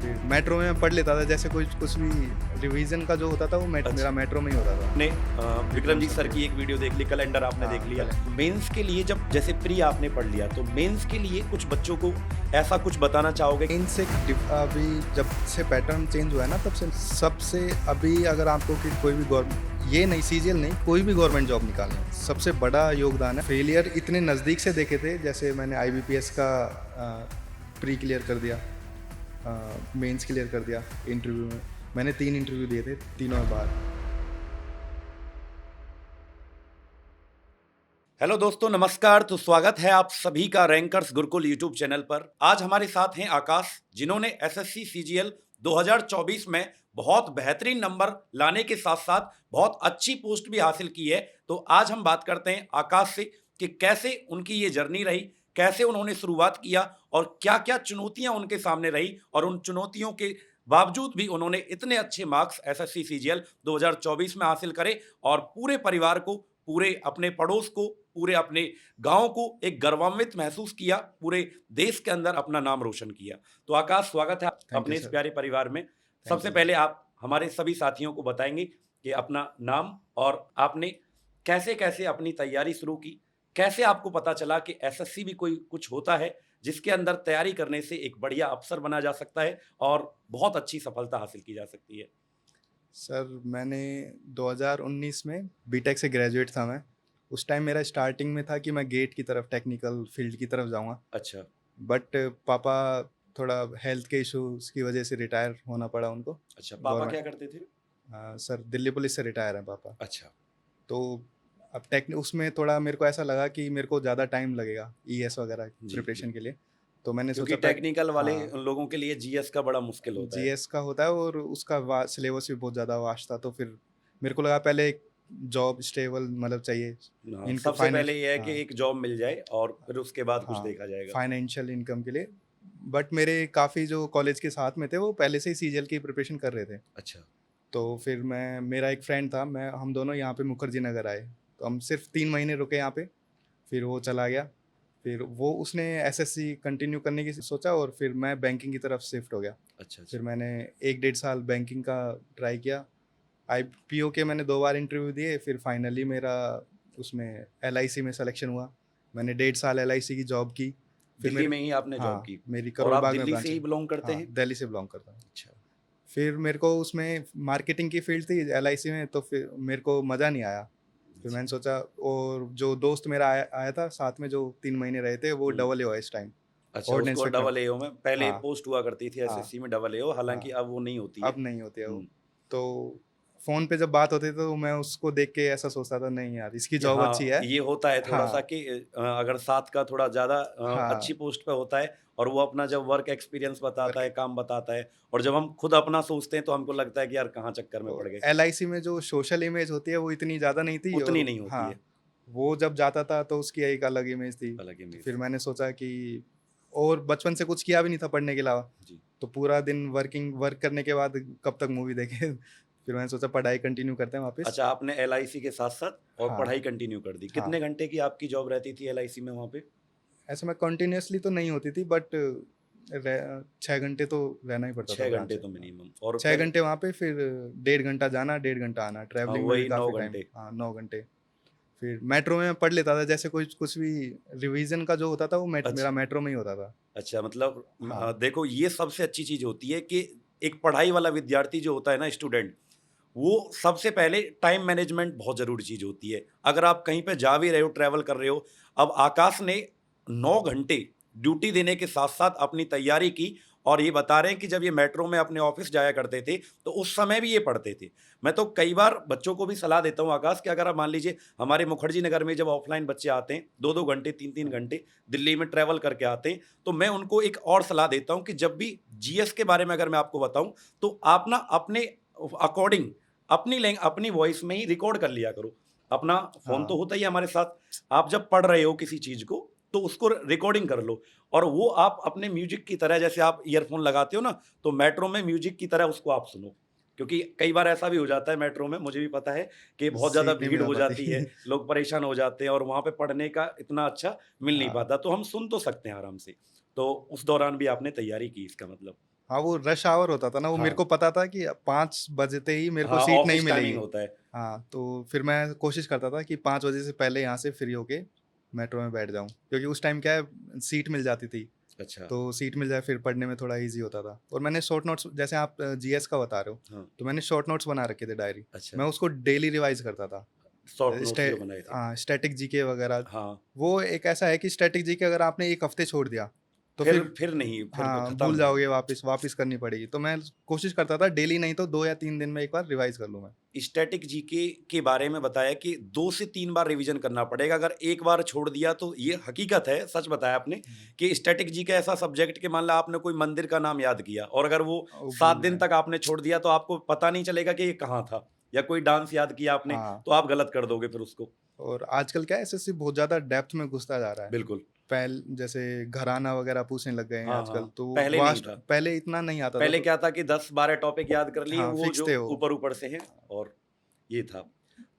फिर मेट्रो में मैं पढ़ लेता था, जैसे कोई कुछ भी रिवीजन का जो होता था वो अच्छा। मेरा मेट्रो में ही होता था। आपने विक्रमजीत सर की एक वीडियो देख ली, कैलेंडर आपने हाँ, देख लिया। कैलेंडर। मेंस के लिए जब जैसे प्री आपने पढ़ लिया तो मेंस के लिए कुछ बच्चों को ऐसा कुछ बताना चाहोगे? इनसे अभी जब से पैटर्न चेंज हुआ है ना, तब से सबसे अभी अगर आपको कि कोई भी गवर्नमेंट, ये नहीं सीजीएल नहीं, कोई भी गवर्नमेंट जॉब निकालना सबसे बड़ा योगदान है। फेलियर इतने नज़दीक से देखे थे, जैसे मैंने आईबीपीएस का प्री क्लियर कर दिया, मेंस क्लियर कर दिया। इंटरव्यू में मैंने 3 इंटरव्यू दिए थे, तीनों में बाहर। हेलो दोस्तों, नमस्कार। तो स्वागत है आप सभी का रैंकर्स गुरुकुल यूट्यूब चैनल पर। आज हमारे साथ हैं आकाश, जिन्होंने एसएससी सीजीएल 2024 में बहुत बेहतरीन नंबर लाने के साथ साथ बहुत अच्छी पोस्ट भी हासिल की है। तो आज हम बात करते हैं आकाश से कि कैसे उनकी ये जर्नी रही, कैसे उन्होंने शुरुआत किया और क्या क्या चुनौतियां उनके सामने रही, और उन चुनौतियों के बावजूद भी उन्होंने इतने अच्छे मार्क्स एसएससी सीजीएल 2024 में हासिल करे और पूरे परिवार को, पूरे अपने पड़ोस को, पूरे अपने गांव को एक गौरवान्वित महसूस किया, पूरे देश के अंदर अपना नाम रोशन किया। तो आकाश, स्वागत है थैंक अपने यू इस सर। प्यारे परिवार में। थैंक सबसे यू। पहले आप हमारे सभी साथियों को बताएंगे कि अपना नाम और आपने कैसे कैसे अपनी तैयारी शुरू की, कैसे आपको पता चला कि एसएससी भी कोई कुछ होता है जिसके अंदर तैयारी करने से एक बढ़िया अफसर बना जा सकता है और बहुत अच्छी सफलता हासिल की जा सकती है। सर, मैंने 2019 में बीटेक से ग्रेजुएट था मैं। उस टाइम मेरा स्टार्टिंग में था कि मैं गेट की तरफ, टेक्निकल फील्ड की तरफ जाऊंगा, अच्छा। बट पापा थोड़ा हेल्थ के इश्यूज की वजह से रिटायर होना पड़ा उनको। अच्छा, पापा क्या गवर्नमेंट, करते थे? सर दिल्ली पुलिस से रिटायर हैं पापा। अच्छा। तो अब उसमें थोड़ा मेरे को ऐसा लगा कि मेरे को ज़्यादा टाइम लगेगा ईएस वगैरह जी, प्रिपरेशन जी। के लिए। तो मैंने क्योंकि सोचा था, टेक्निकल वाले हाँ, लोगों के लिए जीएस का बड़ा मुश्किल होता है। जीएस का होता है और उसका सिलेबस भी बहुत ज़्यादा वास्ट था। तो फिर मेरे को लगा पहले एक जॉब स्टेबल मतलब चाहिए, हाँ, इनकम सबसे पहले फाइनेंस, ये है कि हाँ, एक जॉब मिल जाए और फिर उसके बाद कुछ हाँ, देखा जाएगा। फाइनेंशियल इनकम के लिए। बट मेरे काफ़ी जो कॉलेज के साथ में थे वो पहले से ही सीजीएल की प्रिपरेशन कर रहे थे। अच्छा। तो फिर मेरा एक फ्रेंड था, हम दोनों यहाँ पे मुखर्जी नगर आए। तो हम सिर्फ 3 महीने रुके यहाँ पे, फिर वो चला गया। फिर वो उसने एसएससी कंटिन्यू करने की सोचा और फिर मैं बैंकिंग की तरफ शिफ्ट हो गया। अच्छा, अच्छा। फिर मैंने 1 डेढ़ साल बैंकिंग का ट्राई किया। आईपीओ के मैंने 2 बार इंटरव्यू दिए, फिर फाइनली मेरा उसमें एलआईसी में सिलेक्शन हुआ। मैंने 1.5 साल एलआईसी की जॉब की। फिर दिल्ली मेरे, में ही आपने जॉब हाँ, की? मेरी और करोल आप बाग में दिल्ली ब्रांच से ही है। बिलोंग करते हाँ, हैं? दिल्ली से बिलोंग करता हूँ। अच्छा। फिर मेरे को उसमें मार्केटिंग की फील्ड थी एलआईसी में, तो फिर मेरे को मज़ा नहीं आया। फिर अच्छा। मैंने सोचा, और जो दोस्त मेरा आया आया था साथ में, जो 3 महीने रहे थे, वो हुँ। डबल ए हुआ इस टाइम, अच्छा, ऑर्डिनेंस उसको इंस्पेक्टर। डबल एओ में पहले हाँ, पोस्ट हुआ करती थी हाँ, एसएससी में, डबल एओ, हालाँकि हाँ, अब वो नहीं होती है। अब नहीं होती है वो। हुँ। तो फ़ोन पे जब बात होती थी तो मैं उसको देख के ऐसा सोचता था, नहीं यार इसकी कि जॉब अच्छी हाँ, है। ये होता है थोड़ा-सा हाँ, कि अगर साथ का थोड़ा ज़्यादा अच्छी हाँ, पोस्ट पे होता है और वो अपना जब वर्क एक्सपीरियंस बताता वर्क। है, काम बताता है, और जब हम खुद अपना सोचते हैं तो हमको लगता है कि यार कहाँ चक्कर में पड़ तो गए। एलआईसी में जो सोशल इमेज होती है वो इतनी ज़्यादा नहीं थी, उतनी और नहीं होती है। हाँ, वो जब जाता था तो उसकी एक अलग इमेज थी। अलग तो इमेज फिर थी। मैंने सोचा कि, और बचपन से कुछ किया भी नहीं था पढ़ने के अलावा, जी। तो पूरा दिन वर्क करने के बाद कब तक मूवी देखे। फिर मैंने सोचा पढ़ाई कंटिन्यू करते हैं वापस। अच्छा, आपने एलआईसी के साथ-साथ और हाँ, पढ़ाई कंटिन्यू कर दी। हाँ, कितने घंटे की आपकी जॉब रहती थी एलआईसी में वहाँ पे? ऐसे में कंटिन्यूअसली तो नहीं होती थी, बट 6 घंटे तो रहना ही पड़ता था 6 घंटे ब्रांच में। तो हाँ, मिनिमम, और 6 घंटे वहाँ पे, फिर 1.5 घंटा जाना, 1.5 घंटा आना, हाँ, ट्रैवलिंग में भी वही 9 काफ़ी टाइम। घंटे। हाँ, 9 घंटे। फिर मेट्रो में मैं पढ़ लेता था, जैसे कोई कुछ भी रिवीजन का जो होता था वो मेरा अच्छा। मेट्रो में ही होता था। अच्छा, मतलब हाँ, देखो, ये सबसे अच्छी चीज़ होती है कि एक पढ़ाई वाला विद्यार्थी जो होता है ना, स्टूडेंट, वो सबसे पहले टाइम मैनेजमेंट बहुत ज़रूरी चीज़ होती है। अगर आप कहीं पे जा भी रहे हो, ट्रैवल कर रहे हो, अब आकाश ने 9 घंटे ड्यूटी देने के साथ-साथ अपनी तैयारी की, और ये बता रहे हैं कि जब ये मेट्रो में अपने ऑफ़िस जाया करते थे, तो उस समय भी ये पढ़ते थे। मैं तो कई बार बच्चों को भी सलाह देता हूँ आकाश, कि अगर आप मान लीजिए हमारे मुखर्जी नगर में जब ऑफ़लाइन बच्चे आते हैं, 2-2 घंटे, 3-3 घंटे दिल्ली में ट्रैवल करके आते हैं, तो मैं उनको एक और सलाह देता हूँ कि जब भी जीएस के बारे में अगर मैं आपको बताऊँ, तो आप ना अपने अकॉर्डिंग अपनी वॉइस में ही रिकॉर्ड कर लिया करो। अपना फ़ोन तो हाँ, होता ही है हमारे साथ। आप जब पढ़ रहे हो किसी चीज़ को, तो उसको रिकॉर्डिंग कर लो, और वो आप अपने म्यूज़िक की तरह, जैसे आप ईयरफ़ोन लगाते हो ना, तो मेट्रो में म्यूज़िक की तरह उसको आप सुनो। क्योंकि कई बार ऐसा भी हो जाता है मेट्रो में, मुझे भी पता है कि बहुत ज़्यादा सीट नहीं भीड़ मिल हो पाती। जाती है, लोग परेशान हो जाते हैं और वहाँ पे पढ़ने का इतना अच्छा मिल नहीं हाँ, पाता, तो हम सुन तो सकते हैं आराम से। तो उस दौरान भी आपने तैयारी की, इसका मतलब। हाँ, वो रश आवर होता था ना, वो मेरे हाँ, को पता था कि 5 बजते ही मेरे को हाँ, सीट नहीं ऑफ़िस मिलेगी। टाइमिंग होता है। हाँ, तो फिर मैं कोशिश करता था कि 5 बजे से पहले यहाँ से फ्री होके मेट्रो में बैठ जाऊँ, क्योंकि उस टाइम क्या है सीट मिल जाती थी, अच्छा, तो सीट मिल जाए फिर पढ़ने में थोड़ा ईज़ी होता था। और मैंने शॉर्ट नोट्स, जैसे आप जीएस का बता रहे हो, हाँ, तो मैंने शॉर्ट नोट्स बना रखे थे डायरी, अच्छा, मैं उसको डेली रिवाइज़ करता था। शॉर्ट नोट्स स्टे जो बनाए थे। हाँ, स्टैटिक जीके वगैरह, हाँ, वो एक ऐसा है कि स्टैटिक जीके अगर आपने 1 हफ्ते छोड़ दिया, तो फिर नहीं, फिर हाँ, खत्म भूल है। जाओगे, वापस वापस करनी पड़ेगी। तो मैं कोशिश करता था डेली नहीं तो 2 या 3 दिन में एक बार रिवाइज़ कर लूँ मैं। स्टैटिक जीके के बारे में बताया कि 2 से 3 बार रिवीजन करना पड़ेगा, अगर एक बार छोड़ दिया तो ये हकीकत है, सच बताया आपने हुँ। कि स्टैटिक जीके ऐसा सब्जेक्ट कि मान ला आपने कोई मंदिर का नाम याद किया और अगर वो वो 7 भूल दिन जाएँ। तक आपने छोड़ दिया तो आपको पता नहीं चलेगा कि ये कहाँ था या कोई डांस याद किया आपने, हाँ, तो आप गलत कर दोगे फिर उसको। और आजकल क्या है एसएससी बहुत ज़्यादा डेप्थ में घुसता जा रहा है। बिल्कुल। जैसे घराना वगैरह पूछने लग गए हैं हाँ, आजकल, हाँ, तो पहले नहीं वास्ट था। पहले इतना नहीं आता था पहले तो क्या था कि 10-12 टॉपिक याद कर लिए, हाँ, वो फिक्स जो थे वो। ऊपर-ऊपर से हैं और ये था।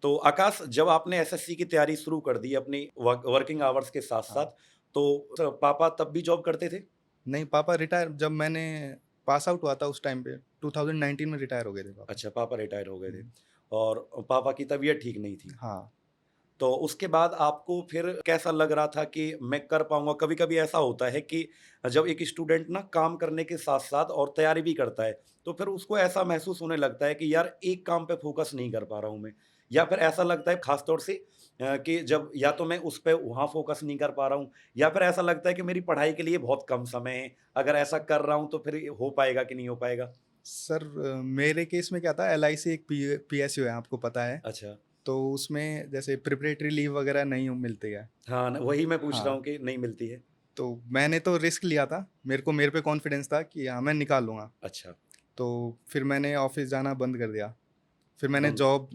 तो आकाश जब आपने एसएससी की तैयारी शुरू कर दी अपनी वर्किंग आवर्स के साथ-साथ, हाँ, तो पापा तब भी जॉब करते थे? नहीं पापा रिटायर, जब मैंने पास आउट हुआ था उस टाइम पे 2019 में रिटायर हो गए थे पापा। अच्छा, पापा रिटायर हो गए थे हुँ, और पापा की तबीयत ठीक नहीं थी। हाँ, तो उसके बाद आपको फिर कैसा लग रहा था कि मैं कर पाऊँगा? कभी-कभी ऐसा होता है कि जब एक स्टूडेंट ना काम करने के साथ-साथ और तैयारी भी करता है, तो फिर उसको ऐसा महसूस होने लगता है कि यार एक काम पे फ़ोकस नहीं कर पा रहा हूँ मैं। या फिर ऐसा लगता है ख़ास तौर से कि जब या तो मैं उस पे वहाँ फ़ोकस नहीं कर पा रहा हूँ या फिर ऐसा लगता है कि मेरी पढ़ाई के लिए बहुत कम समय है, अगर ऐसा कर रहा हूँ तो फिर ये हो पाएगा कि नहीं हो पाएगा? सर मेरे केस में क्या था, एलआईसी एक पीएसयू है, आपको पता है? अच्छा। तो उसमें जैसे प्रिपरेटरी लीव वगैरह नहीं मिलती है। हाँ, न वही मैं पूछ रहा हाँ, हूँ कि नहीं मिलती है? तो मैंने तो रिस्क लिया था, मेरे पे कॉन्फिडेंस था कि हाँ, मैं निकाल लूँगा। अच्छा, तो फिर मैंने ऑफ़िस जाना बंद कर दिया। फिर मैंने बंद जॉब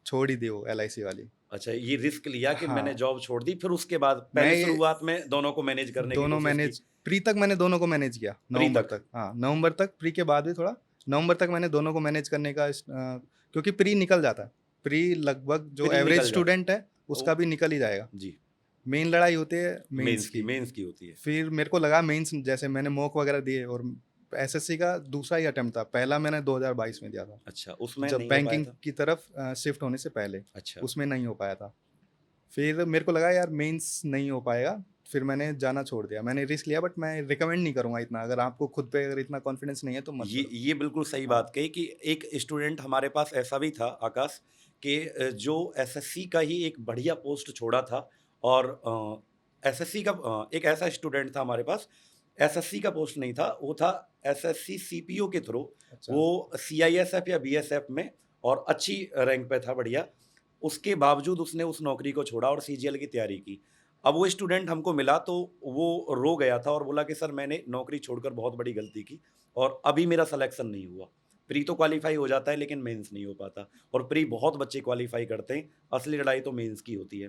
छोड़ ही दी वो एलआईसी वाली। अच्छा, ये रिस्क लिया कि मैंने हाँ, जॉब छोड़ दी, फिर उसके बाद मैं पहले ये शुरुआत में दोनों को मैनेज करने की दोनों कोशिश की, मैनेज प्री तक मैंने दोनों को मैनेज किया, प्री नवंबर तक। तक। हाँ, नवंबर तक, प्री के बाद भी थोड़ा, नवंबर तक मैंने दोनों को मैनेज करने का क्योंकि प्री निकल जाता है। प्री लगभग जो प्री एवरेज निकल जाता स्टूडेंट है, ओ उसका भी निकल ही जाएगा। जी, मेन लड़ाई होती है मेंस की। मेंस की होती है। फिर मेरे को लगा मेंस, जैसे मैंने मॉक वगैरह दिए और एसएससी का दूसरा ही अटेम्प्ट था, पहला मैंने 2022 में दिया था, अच्छा, उसमें जब नहीं हो पाया बैंकिंग था? की तरफ शिफ्ट होने से पहले, अच्छा, उसमें नहीं हो पाया था। फिर मेरे को लगा यार मेंस नहीं हो पाएगा, फिर मैंने जाना छोड़ दिया। मैंने रिस्क लिया, बट मैं रिकमेंड नहीं करूँगा इतना, अगर आपको खुद पे अगर इतना कॉन्फिडेंस नहीं है तो मत करो। ये बिल्कुल सही हाँ, बात कही कि एक स्टूडेंट हमारे पास ऐसा भी था आकाश कि जो एसएससी का ही एक बढ़िया पोस्ट छोड़ा था और एसएससी का एक ऐसा स्टूडेंट था हमारे पास, एसएससी का पोस्ट नहीं था, वो था एसएससी सीपीओ के थ्रू, अच्छा। वो सीआईएसएफ या बीएसएफ में और अच्छी रैंक पे था बढ़िया। उसके बावजूद उसने उस नौकरी को छोड़ा और सीजीएल की तैयारी की। अब वो स्टूडेंट हमको मिला तो वो रो गया था और बोला कि सर मैंने नौकरी छोड़कर बहुत बड़ी गलती की और अभी मेरा सिलेक्शन नहीं हुआ। प्री तो क्वालीफाई हो जाता है लेकिन मेंस नहीं हो पाता और प्री बहुत बच्चे क्वालीफाई करते हैं, असली लड़ाई तो मेंस की होती है।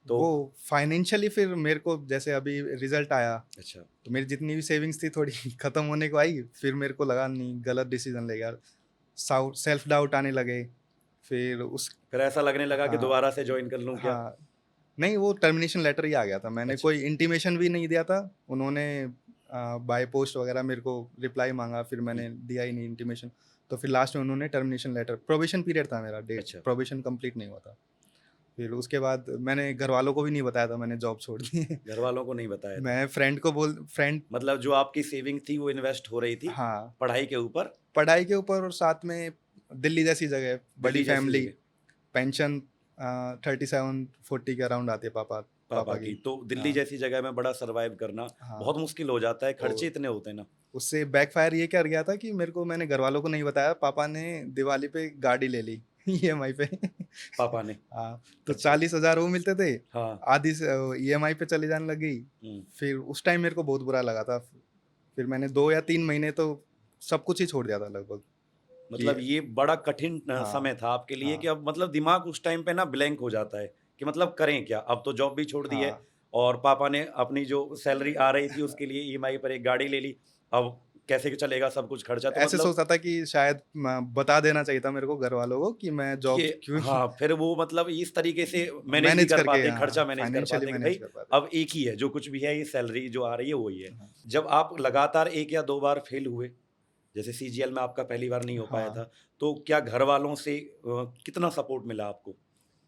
तो वो फाइनेंशियली फिर मेरे को, जैसे अभी रिजल्ट आया, अच्छा, तो मेरी जितनी भी सेविंग्स थी थोड़ी खत्म होने को आई, फिर मेरे को लगा नहीं, गलत डिसीजन ले गया। सेल्फ डाउट आने लगे, फिर उस फिर ऐसा लगने लगा कि हाँ, दोबारा से जॉइन कर लूँ क्या? हाँ, नहीं वो टर्मिनेशन लेटर ही आ गया था, मैंने अच्छा, कोई इंटीमेशन भी नहीं दिया था। उन्होंने बाय पोस्ट वगैरह मेरे को रिप्लाई माँगा, फिर जी, मैंने दिया ही नहीं इंटीमेशन। तो फिर लास्ट में उन्होंने टर्मिनेशन लेटर, प्रोबेशन पीरियड था मेरा, डेट अच्छा। प्रोबेशन कंप्लीट नहीं हुआ था। फिर उसके बाद मैंने घरवालों को भी नहीं बताया था मैंने जॉब छोड़ दी है। घरवालों को नहीं बताया था। मैं फ्रेंड मतलब जो आपकी सेविंग थी वो इन्वेस्ट हो रही थी हाँ, पढ़ाई के ऊपर, पढ़ाई के ऊपर, और साथ में दिल्ली जैसी जगह, बड़ी दिल्ली जैसी फैमिली, जगह। पेंशन 37-40 के अराउंड आती है पापा पापा पापा की, की। तो दिल्ली हाँ, जैसी जगह में बड़ा सर्वाइव करना हाँ, बहुत मुश्किल हो जाता है, खर्चे और इतने होते हैं ना। उससे बैकफायर ये कर गया था कि मैंने घरवालों को नहीं बताया, पापा ने दिवाली पे गाड़ी ले ली ईएमआई पे। पापा ने, हाँ, तो अच्छा, 40,000 वो मिलते थे, हाँ, आधी ईएमआई पे चली जाने लगी। हुँ, फिर उस टाइम मेरे को बहुत बुरा लगा था। फिर मैंने 2 या 3 महीने तो सब कुछ ही छोड़ दिया था लगभग, कि मतलब ये बड़ा कठिन हाँ, समय था आपके लिए कि हाँ, अब मतलब दिमाग उस टाइम पे ना ब्लैंक हो जाता है कि मतलब करें क्या? अब तो जॉब भी छोड़ दी है हाँ। और पापा ने अपनी जो सैलरी आ रही थी उसके लिए ईएमआई पर एक गाड़ी ले ली, अब कैसे चलेगा सब कुछ खर्चा? तो ऐसे मतलब सोचता था कि शायद म बता देना चाहिए था मेरे को घरवालों को कि मैं कि जॉब क्यों हाँ, फिर वो मतलब इस तरीके से मैनेज भी मैनेज कर करके, पाते, हाँ, खर्चा मैनेज कर फाइनेंशियली पाते कि मैनेज भई कर पाते। अब एक ही है, जो कुछ भी है ये सैलरी जो आ रही है वही है। हाँ, जब आप लगातार 1 या 2 बार फेल हुए, जैसे सीजीएल में आपका पहली बार नहीं हो पाया हाँ। था, तो क्या घर वालों से कितना सपोर्ट मिला आपको?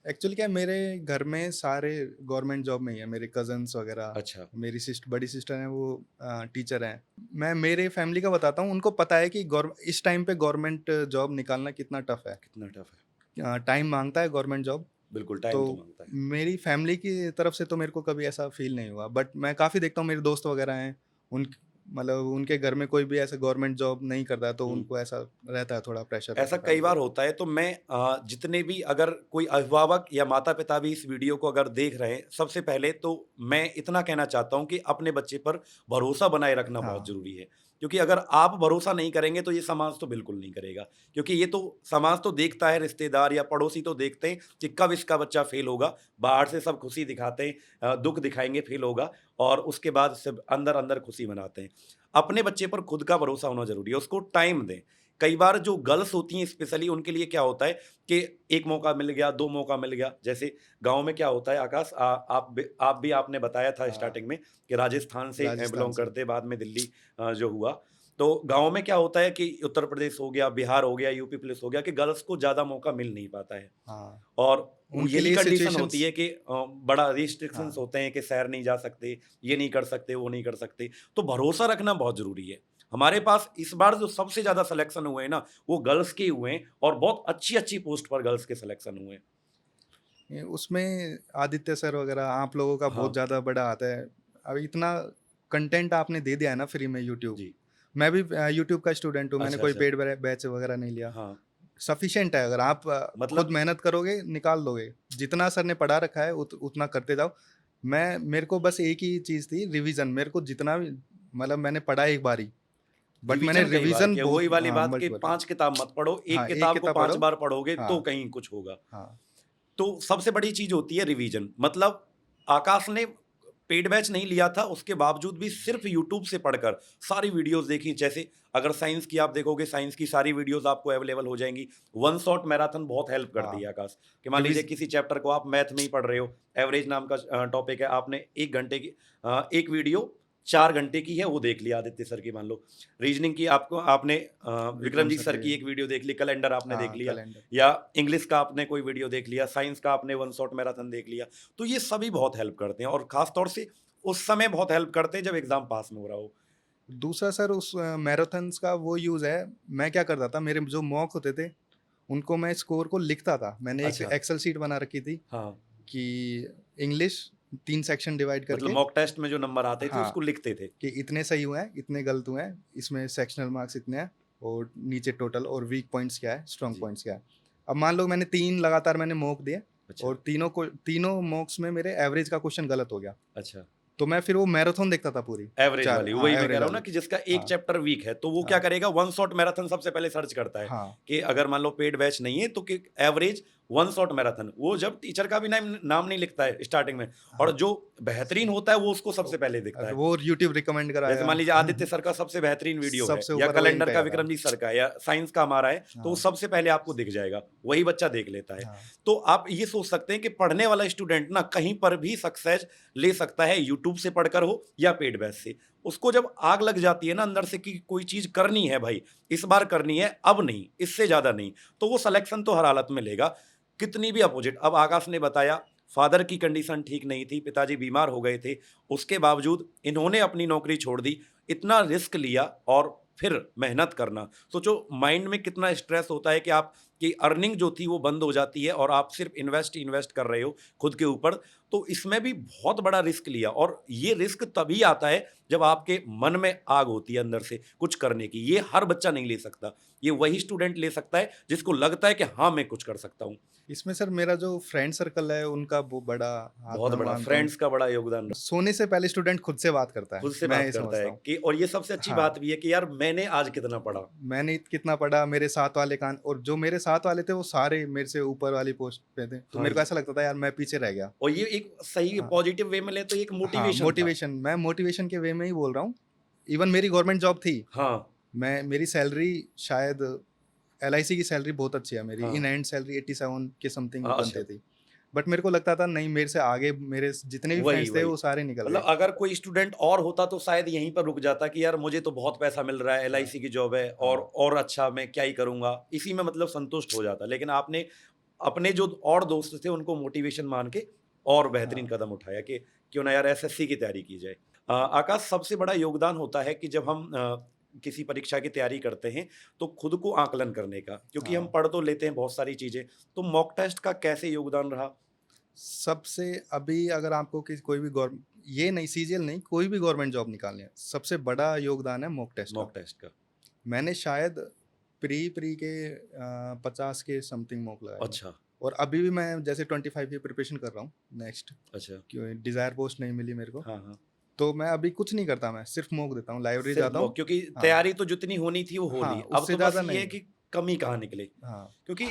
एक्चुअली क्या है, मेरे घर में सारे गवर्नमेंट जॉब में ही है, मेरे कज़न्स वगैरह। अच्छा, मेरी बड़ी सिस्टर हैं, वो टीचर हैं। मैं मेरे फैमिली का बताता हूँ, उनको पता है कि गौर इस टाइम पे गवर्नमेंट जॉब निकालना कितना टफ़ है। कितना टफ है। टाइम माँगता है गवर्नमेंट जॉब। बिल्कुल, तो टाइम तो माँगता है। मेरी फैमिली की तरफ से तो मेरे को कभी ऐसा फ़ील नहीं हुआ, बट मैं काफ़ी देखता हूँ, मेरे दोस्त वगैरह हैं, उन मतलब उनके घर में कोई भी ऐसा गवर्नमेंट जॉब नहीं करता है, तो हुँ। उनको ऐसा रहता है, थोड़ा प्रेशर रहता ऐसा है कई फैमिली बार का। होता है, तो मैं जितने भी अगर कोई अभिभावक या माता-पिता भी इस वीडियो को अगर देख रहे हैं, सबसे पहले तो मैं इतना कहना चाहता हूँ कि अपने बच्चे पर भरोसा बनाए रखना बहुत हाँ, ज़रूरी है। क्योंकि अगर आप भरोसा नहीं करेंगे, तो ये समाज तो बिल्कुल नहीं करेगा। क्योंकि ये तो समाज तो देखता है, रिश्तेदार या पड़ोसी तो देखते हैं कि कब इसका बच्चा फेल होगा। बाहर से सब खुशी दिखाते हैं, दुःख दिखाएँगे फेल होगा, और उसके बाद सिर्फ़ अंदर-अंदर खुशी मनाते हैं। अपने बच्चे पर खुद का भरोसा होना ज़रूरी है, उसको टाइम दें। कई बार जो गर्ल्स होती हैं स्पेशली, उनके लिए क्या होता है कि 1 मौका मिल गया, 2 मौका मिल गया। जैसे गाँव में क्या होता है आकाश, आप भी आपने बताया था हाँ, स्टार्टिंग में कि राजस्थान से राजस्थान बिलॉन्ग से। करते, बाद में दिल्ली जो हुआ। तो गाँव में क्या होता है कि उत्तर प्रदेश हो गया, बिहार हो गया, यूपी पुलिस हो गया, कि गर्ल्स को ज़्यादा मौका मिल नहीं पाता है। हाँ, और उनके यही लिए कंडीशन होती सिचुएशंस। है कि बड़ा रिस्ट्रिक्शंस हाँ, होते हैं कि सैर नहीं जा सकते, ये नहीं कर सकते, वो नहीं कर सकते। तो भरोसा रखना बहुत ज़रूरी है। हमारे पास इस बार जो सबसे ज़्यादा सिलेक्शन हुए हैं ना, वो गर्ल्स के ही हुए हैं, और बहुत अच्छी-अच्छी पोस्ट पर गर्ल्स के सिलेक्शन हुए हैं। उसमें आदित्य सर वगैरह आप लोगों का हाँ, बहुत ज़्यादा बड़ा हाथ है। अब इतना कंटेंट आपने दे दिया है ना फ्री में यूट्यूब। जी। मैं भी यूट्यूब का स्टूडेंट हूँ, मैंने अच्छा, कोई अच्छा। पेड बैच वगैरह नहीं लिया। हाँ, सफिशिएंट है, अगर आप खुद मतलब मेहनत करोगे निकाल लोगे। जितना सर ने पढ़ा रखा है उतना करते जाओ। मेरे को बस एक ही चीज़ थी, रिवीजन। मेरे को जितना भी मतलब मैंने पढ़ा एक बार ही, बट मैंने रिवीजन कई बार रिवीजन किया, बहुत वही वाली बात कि मल्टीपल। 5 किताब मत पढ़ो, एक हाँ, एक किताब को किताब 5 पढ़ो। बार पढ़ोगे तो हाँ, कहीं कुछ होगा। हाँ, तो सबसे बड़ी चीज़ होती है रिवीजन। मतलब आकाश ने पेड बैच नहीं लिया था, उसके बावजूद भी सिर्फ़ यूट्यूब से पढ़कर सारी वीडियोज़ देखी। जैसे अगर साइंस की आप देखोगे, साइंस की सारी वीडियोज़ आपको अवेलेबल हो जाएँगी। वन शॉट मैराथन बहुत हेल्प करती हाँ। है आकाश, कि मान लीजिए रिवीज़ किसी चैप्टर को आप मैथ में ही पढ़ रहे हो, एवरेज नाम का टॉपिक है, आपने 1 घंटे की एक वीडियो 4 घंटे की है, वो देख लिया आदित्य सर की मान लो। रीज़निंग की आपने विक्रम विक्रमजीत सर सर के। की एक वीडियो देख ली, कैलेंडर आपने देख हाँ, लिया, कैलेंडर। या इंग्लिश का आपने कोई वीडियो देख लिया, साइंस का आपने वन शॉट मैराथन देख लिया। तो ये सभी बहुत हेल्प करते हैं, और ख़ास तौर से उस समय बहुत हेल्प करते हैं जब एग्ज़ाम पास में हो रहा हो। दूसरा सर, उस मैराथन्स का वो यूज़ है। मैं क्या करता था, मेरे जो मॉक होते थे, उनको मैं स्कोर को लिखता था। मैंने एक अच्छा, एक्सेल शीट बना रखी थी हाँ, कि इंग्लिश 3 सेक्शन डिवाइड मतलब करके। मॉक टेस्ट में जो नंबर आते थे हाँ, उसको लिखते थे। कि इतने सही हुए हैं, इतने गलत हुए हैं, इसमें सेक्शनल मार्क्स इतने हैं, और नीचे टोटल और वीक पॉइंट्स क्या है, स्ट्रॉन्ग जी, पॉइंट्स क्या है। अब मान लो मैंने 3 लगातार मैंने मॉक दिए, अच्छा, और तीनों मॉक्स में मेरे एवरेज का क्वेश्चन गलत हो गया। अच्छा। तो मैं फिर वो मैराथन देखता था पूरी। एवरेज 4, वाली, हाँ, वही मैं कह एवरेज रहा हूँ ना वाली। कि जिसका एक हाँ, चैप्टर वीक है, तो वो क्या हाँ, करेगा, वन शॉट मैराथन सबसे पहले सर्च करता है, हाँ, कि अगर मान लो पेड बैच नहीं है, तो कि एवरेज वन शॉट मैराथन, वो जब टीचर का भी नाम नहीं लिखता है स्टार्टिंग में, और हाँ। जो बेहतरीन होता है, वो उसको ओ, सबसे पहले दिखता है। वो यूट्यूब रिकमेंड जैसे कराया। मान लीजिए आदित्य सर का सबसे बेहतरीन वीडियो है, सबसे या ऊपर वहीं कैलेंडर पे का आता है। विक्रमजीत सर का, या साइंस का हमारा है, तो वो हाँ, सबसे पहले आपको दिख जाएगा, वही बच्चा देख लेता है। हाँ। तो आप ये सोच सकते हैं कि पढ़ने वाला स्टूडेंट ना कहीं पर भी सक्सेस ले सकता है, यूट्यूब से पढ़कर हो या पेड बैच से। उसको जब आग लग जाती है ना अंदर से कि कोई चीज़ करनी है भाई, इस बार करनी है, अब नहीं, इससे ज़्यादा नहीं, तो वो सिलेक्शन तो हर हालत में लेगा, कितनी भी अपोजिट। अब आकाश ने बताया, फादर की कंडीशन ठीक नहीं थी, पिताजी बीमार हो गए थे, उसके बावजूद इन्होंने अपनी नौकरी छोड़ दी, इतना रिस्क लिया, और फिर मेहनत करना। सोचो माइंड में कितना स्ट्रेस होता है कि आपकी अर्निंग जो थी वो बंद हो जाती है, और आप सिर्फ इन्वेस्ट कर रहे हो खुद के ऊपर। तो इसमें भी बहुत बड़ा रिस्क लिया, और ये रिस्क तभी आता है जब आपके मन में आग होती है अंदर से कुछ करने की। ये हर बच्चा नहीं ले सकता, ये वही स्टूडेंट ले सकता है जिसको लगता है कि हाँ, मैं कुछ कर सकता हूँ। इसमें सर मेरा जो फ्रेंड सर्कल है, उनका वो बड़ा हाथ बहुत मैं बड़ा मानता हूँ। फ्रेंड्स का बड़ा योगदान सोने से पहले स्टूडेंट खुद से बात करता है, खुद से मैं बात ये करता समझता है हूँ। कि, और ये सबसे अच्छी हाँ, बात भी है कि यार मैंने आज कितना पढ़ा। मैंने कितना पढ़ा, मेरे साथ वाले कान, और जो मेरे साथ वाले थे वो सारे मेरे से ऊपर वाली पोस्ट पे थे, तो हाँ मेरे को जी। ऐसा लगता था यार मैं पीछे रह गया। और ये एक सही हाँ, पॉजिटिव वे में ले तो ये एक हाँ, मोटिवेशन था। मोटिवेशन, मैं मोटिवेशन के वे में ही बोल रहा हूँ। इवन मेरी गवर्नमेंट जॉब थी, हाँ, मेरी सैलरी शायद एलआईसी की सैलरी बहुत अच्छी है मेरी, हाँ। इन हैंड सैलरी 87 के समथिंग हाँ, अच्छा। बनती थी। बट मेरे को लगता था नहीं, मेरे से आगे मेरे जितने भी वही फ्रेंड्स थे वही वो सारे निकल मतलब गए। अगर कोई स्टूडेंट और होता तो शायद यहीं पर रुक जाता कि यार मुझे तो बहुत पैसा मिल रहा है, हाँ, एलआईसी की जॉब है हाँ, और अच्छा मैं क्या ही करूंगा, इसी में मतलब संतुष्ट हो जाता। लेकिन आपने अपने जो और दोस्त थे उनको मोटिवेशन मान के और बेहतरीन हाँ, कदम उठाया कि क्यों ना यार एसएससी की तैयारी की जाए। आकाश, सबसे बड़ा योगदान होता है कि जब हम किसी परीक्षा की तैयारी करते हैं तो खुद को आकलन करने का, क्योंकि हम हाँ। पढ़ तो लेते हैं बहुत सारी चीजें। तो मॉक टेस्ट का कैसे योगदान रहा? सबसे अभी अगर आपको कोई भी गवर्न ये नहीं, सीजीएल नहीं, कोई भी गवर्नमेंट जॉब निकालनी है, सबसे बड़ा योगदान है मॉक टेस्ट का। मॉक टेस्ट का। मैंने शायद प्री प्री के 50 के समथिंग मॉक लगाए थे। अच्छा। और अभी भी मैं जैसे 25 की प्रिपरेशन कर रहा हूँ नेक्स्ट, अच्छा। क्यों डिजायर पोस्ट नहीं मिली मेरे को। हाँ हाँ। तो मैं अभी कुछ नहीं करता, मैं सिर्फ मॉक देता हूँ, लाइब्रेरी सिर्फ जाता हूँ। मॉक, क्योंकि हाँ, तैयारी तो जितनी होनी थी वो हो हाँ, ली, अब उससे तो बस ज़्यादा ये है नहीं। कि कमी कहाँ निकले। हाँ, क्योंकि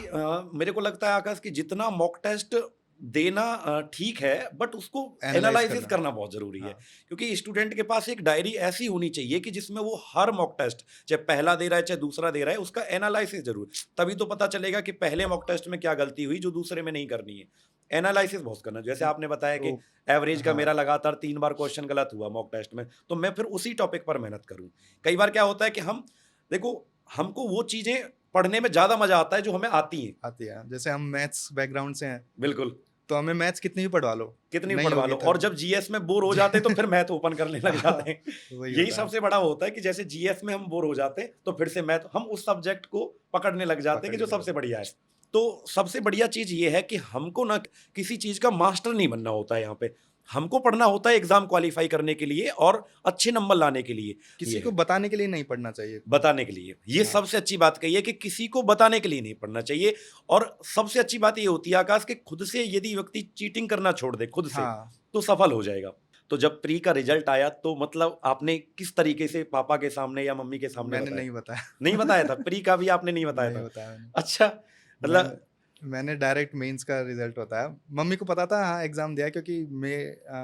मेरे को लगता है आकाश कि जितना मॉक टेस्ट देना ठीक है, बट उसको एनालाइज एनालिसिस करना। करना बहुत जरूरी है। हाँ, क्योंकि स्टूडेंट के पास एक डायरी ऐसी होनी चाहिए कि जिसमें वो हर मॉक टेस्ट, चाहे पहला दे रहा है चाहे दूसरा दे रहा है, उसका एनालिसिस जरूर, तभी तो पता चलेगा कि पहले मॉक टेस्ट में क्या गलती हुई जो दूसरे में नहीं करनी है। एनालिसिस बहुत करना, जैसे आपने बताया कि तो एवरेज का हाँ, मेरा लगातार 3 बार क्वेश्चन गलत हुआ मॉक टेस्ट में, तो मैं फिर उसी टॉपिक पर मेहनत करूं। कई बार क्या होता है कि हम देखो, हमको वो चीजें पढ़ने में ज्यादा मजा आता है जो हमें आती हैं। आती है। जैसे हम मैथ्स बैकग्राउंड से हैं, बिल्कुल। तो हमें मैथ्स कितनी भी पढ़वा लो, कितनी भी नहीं पढ़वा होगी लो, और तब। जब जीएस में बोर हो जाते हैं तो फिर मैथ ओपन करने लग हाँ, जाते हैं। वही यही होता है, सबसे बड़ा होता है कि जैसे जीएस में हम बोर हो जाते हैं तो फिर से मैथ हम उस सब्जेक्ट को पकड़ने लग जाते हैं पकड़ कि जो के सबसे चलो। बढ़िया है। तो सबसे बढ़िया चीज ये है कि हमको ना किसी चीज का मास्टर नहीं बनना होता है यहाँ पे। हमको पढ़ना होता है एग्जाम क्वालिफाई करने के लिए और अच्छे नंबर लाने के लिए। ये किसी को है बताने के लिए नहीं पढ़ना चाहिए। बताने के लिए, ये हाँ, सबसे अच्छी बात कही है कि किसी को बताने के लिए नहीं पढ़ना चाहिए। और सबसे अच्छी बात ये होती है आकाश कि खुद से यदि व्यक्ति चीटिंग करना छोड़ दे खुद से, हाँ, तो सफल हो जाएगा। तो जब प्री का रिजल्ट आया तो मतलब आपने किस तरीके से पापा के सामने या मम्मी के सामने मैंने बताया? नहीं बताया। नहीं बताया था, प्री का भी आपने नहीं बताया नहीं था? बताया मैंने। अच्छा। मैंने मतलब मैंने डायरेक्ट मेंस का रिजल्ट बताया। मम्मी को पता था, हाँ, एग्ज़ाम दिया है, क्योंकि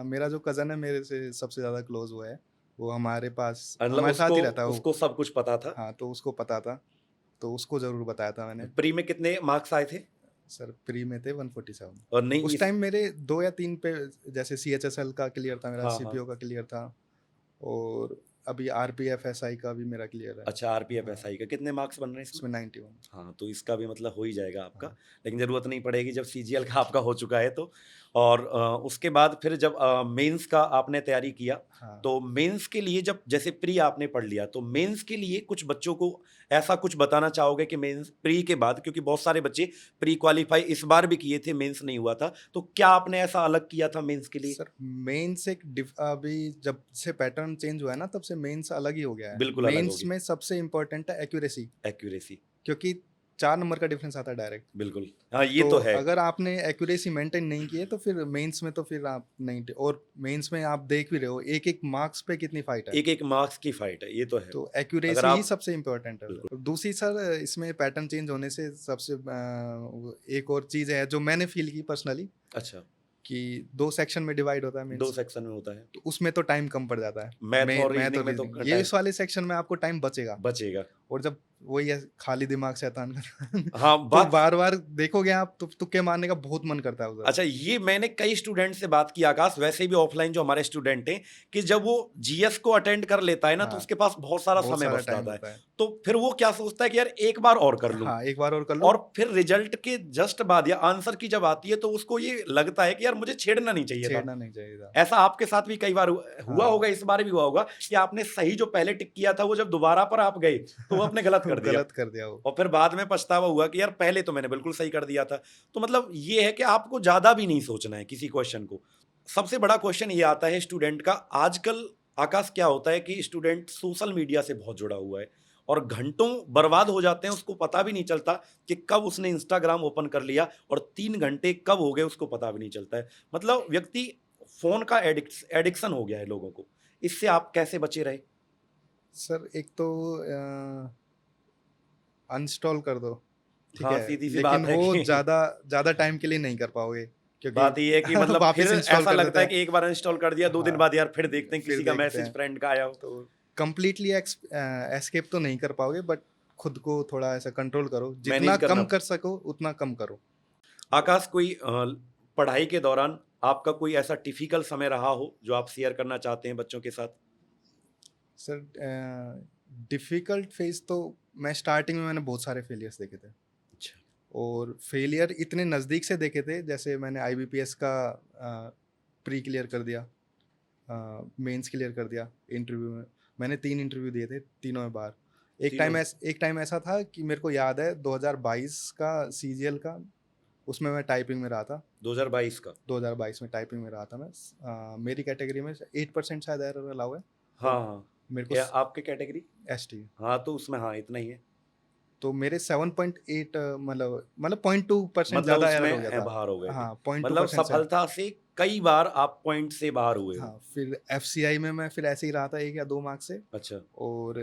मेरा जो कज़न है मेरे से सबसे ज़्यादा क्लोज़ वो है। वो हमारे पास मतलब हमारे साथ उसको ही रहता है वो। उसको सब कुछ पता था। हाँ, तो उसको पता था, तो उसको ज़रूर बताया था मैंने। प्री में कितने मार्क्स आए थे? सर प्री में थे 147। और नहीं उस इस टाइम मेरे 2 या 3 पे, जैसे सीएचएसएल का क्लियर था मेरा, हाँ हाँ। सीपीओ का क्लियर था, और अभी आरपीएफ एसआई का भी मेरा क्लियर है। अच्छा, आरपीएफ हाँ, एसआई का कितने मार्क्स बन रहे हैं इसमें? उसमें 91। हाँ, तो इसका भी मतलब हो ही जाएगा आपका, हाँ, लेकिन ज़रूरत नहीं पड़ेगी जब सीजीएल का आपका हो चुका है तो। और उसके बाद फिर जब मेंस का आपने तैयारी किया, हाँ, तो मेंस के लिए जब जैसे प्री आपने पढ़ लिया, तो मेंस के लिए कुछ बच्चों को ऐसा कुछ बताना चाहोगे कि मेंस प्री के बाद, क्योंकि बहुत सारे बच्चे प्री क्वालीफाई इस बार भी किए थे, मेंस नहीं हुआ था, तो क्या आपने ऐसा अलग किया था मेंस के लिए? सर मेंस अभी जब से पैटर्न चेंज हुआ है ना, तब से मेंस अलग ही हो गया है। बिल्कुल अलग मेंस होगी। में सबसे इम्पोर्टेंट है एक्यूरेसी, एक्यूरेसी। क्योंकि 4 नंबर का डिफरेंस आता है डायरेक्ट। बिल्कुल। हाँ, ये तो तो है। अगर आपने एक्यूरेसी मेंटेन नहीं की है तो फिर मेंस में तो फिर आप नहीं, और मेंस में आप देख भी रहे हो एक-एक मार्क्स पे कितनी फाइट है। एक-एक मार्क्स की फाइट है, ये तो है। तो अगर एक्यूरेसी ही आप सबसे इम्पोर्टेंट है बिल्कुल। उधर। दूसरी सर, इसमें पैटर्न चेंज होने से सबसे एक और चीज़ है जो मैंने फील की पर्सनली, अच्छा, कि 2 सेक्शन में डिवाइड होता है 2 मेंस। सेक्शन में होता है। तो उसमें तो टाइम कम पड़ जाता है। मैथ और मैथ रीजनिंग और में तो रीजनिंग, ये टाइम इस वाले सेक्शन में आपको टाइम बचेगा। बचेगा। और जब वही है, खाली दिमाग शैतान का हाँ, तो बात बार-बार देखोगे आप तो तुक्के मारने का बहुत मन करता है उधर। अच्छा, ये मैंने कई स्टूडेंट से बात की आकाश, वैसे भी ऑफलाइन जो हमारे स्टूडेंट हैं, कि जब वो जीएस को अटेंड कर लेता है ना, तो हाँ, उसके पास बहुत सारा बहुत समय सारा बच टाइम जाता है। होता है। तो फिर वो क्या सोचता है कि यार एक बार और कर लूं, हाँ, एक बार और कर लो। और फिर रिजल्ट के जस्ट बाद या आंसर की जब आती है तो उसको ये लगता है कि यार मुझे छेड़ना नहीं चाहिए था। छेड़ना नहीं चाहिए था। ऐसा आपके साथ भी कई बार हुआ हाँ, होगा, इस बार भी हुआ होगा कि आपने सही जो पहले टिक किया था वो जब दोबारा पर आप गए तो वो आपने गलत कर दिया, गलत कर दिया वो। और फिर बाद में पछतावा हुआ कि यार पहले तो मैंने बिल्कुल सही कर दिया था। तो मतलब ये है कि आपको ज्यादा भी नहीं सोचना है किसी क्वेश्चन को। सबसे बड़ा क्वेश्चन ये आता है स्टूडेंट का आजकल आकाश, क्या होता है कि स्टूडेंट सोशल मीडिया से बहुत जुड़ा हुआ है और घंटों बर्बाद हो जाते हैं, उसको पता भी नहीं चलता कि कब उसने इंस्टाग्राम ओपन कर लिया और 3 घंटे कब हो गए उसको पता भी नहीं चलता है। मतलब व्यक्ति फोन का एडिक्शन हो गया है लोगों को। इससे आप कैसे बचे रहे? सर एक तो अनइंस्टॉल कर दो, ठीक हाँ, है? सीधी सी लेकिन बात है वो कि ज़्यादा ज़्यादा टाइम के लिए नहीं कर पाओगे, क्योंकि बात ये है कि मतलब फिर वापस इंस्टॉल ऐसा कर लगता देते है हैं। कि एक बार इंस्टॉल कर दिया, 2 दिन हाँ, बाद यार फिर देखते हैं फिर किसी का देखते मैसेज हैं। फ्रेंड का आया हो। तो कंप्लीटली एस्केप तो नहीं कर पाओगे, बट खुद को थोड़ा ऐसा कंट्रोल करो, जितना मैनेज करना। कम कर सको उतना कम करो। आकाश, कोई पढ़ाई के दौरान आपका कोई ऐसा टिपिकल समय रहा हो जो आप शेयर करना चाहते हैं बच्चों के साथ? सर डिफ़िकल्ट फेज़ तो मैं स्टार्टिंग में मैंने बहुत सारे फेलियर्स देखे थे अच्छा। और फेलियर इतने नज़दीक से देखे थे, जैसे मैंने आईबीपीएस का प्री क्लियर कर दिया, मेंस क्लियर कर दिया इंटरव्यू में। मैंने 3 इंटरव्यू दिए थे, तीनों में बार। तीनों? एक टाइम ऐसा था कि मेरे को याद है 2022 का सीजीएल का, उसमें मैं टाइपिंग में रहा था। 2022 का? 2022 में टाइपिंग में रहा था मैं। मेरी कैटेगरी में 8% शायद एरर अलाउ है हाँ, और हाँ। मेरे को क्या आपकी कैटेगरी? एसटी। हाँ, तो उसमें हाँ, इतना ही है। तो मेरे 7.8 मतलब 0.2% मतलब ज़्यादा एरर उसमें हो गया था। बाहर हो गए थे। हाँ, 0.2% मतलब से। सफलता से कई बार आप पॉइंट से बाहर हुए हो। हाँ, फिर एफसीआई में मैं फिर ऐसे ही रहा था 1 या 2 मार्क्स से, अच्छा। और